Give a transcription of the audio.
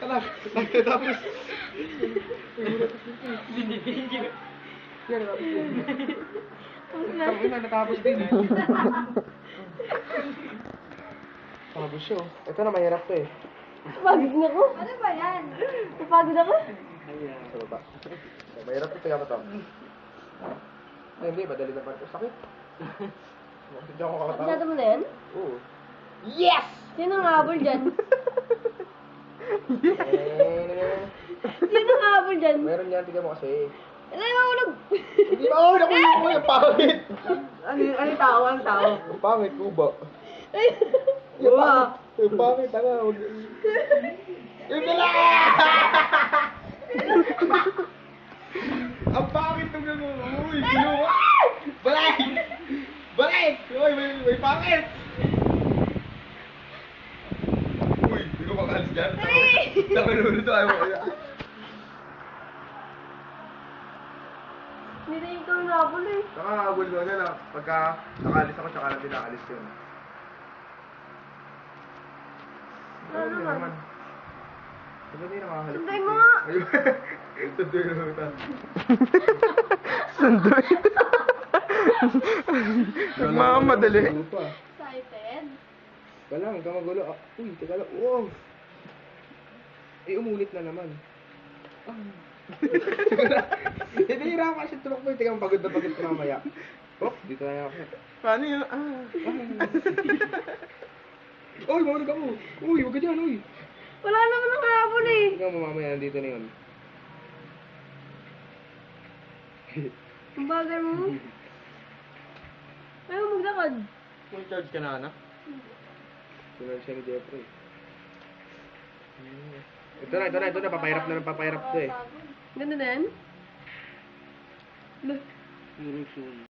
Tapos. Ang ina, natapos din. Tapos siya. Ito na, mahirap to eh. Pagod na ko. Ano ba yan? Napagod ako. Sa baba. Mahirap to, tiga mo to. Hindi, madali naman ito. Sakit. Hindi ako kakatawa. Masyado mo na yan? Oo. Yes! Sino ang habol dyan? Eh, Sino ang habol dyan? meron yan, tiga mo kasi. Ano yung mahulog? Hindi ba ako nakulong mo yung pangit? Ano yung tao? Ang tao? Yung pangit, kuba. Uwa! Yung pangit, tanga. Yung pala! Ang pangit nung gano'n. Uy, ginawa! Balik! Balik! Uy, may pangit! Uy, hindi ko makalis dyan. Taka naman ito, ayaw ko kaya. Hindi na ikaw ang habol eh. Nakakabul ko na pagka nakalis ako, tsaka lang din nakalis yun. Ano naman? Ano din nakahalip? Sunday mo nga! Ayun. Sunday mo ito. Sundoy. Nagmamadali. Excited? Teka lang, huwag ka magulo. Ah, uy, teka lang. Wow! Eh, umulit na naman. Hindi, hirapan siya tulok mo. Teka, pagod na pagod ka mamaya. Oh, dito na ako. Paano yun? Uy, mahulog ako. Uy, huwag ka dyan, uy. Wala naman ang habol eh. Tingnan mo mamaya, nandito na yun. Ang bagal mo. Ayaw maglakad. Full charge ka na, anak? Sunod siya ni Jeffrey. Ito na. Papahirap na ng papahirap to eh. Ganda na yan? Puro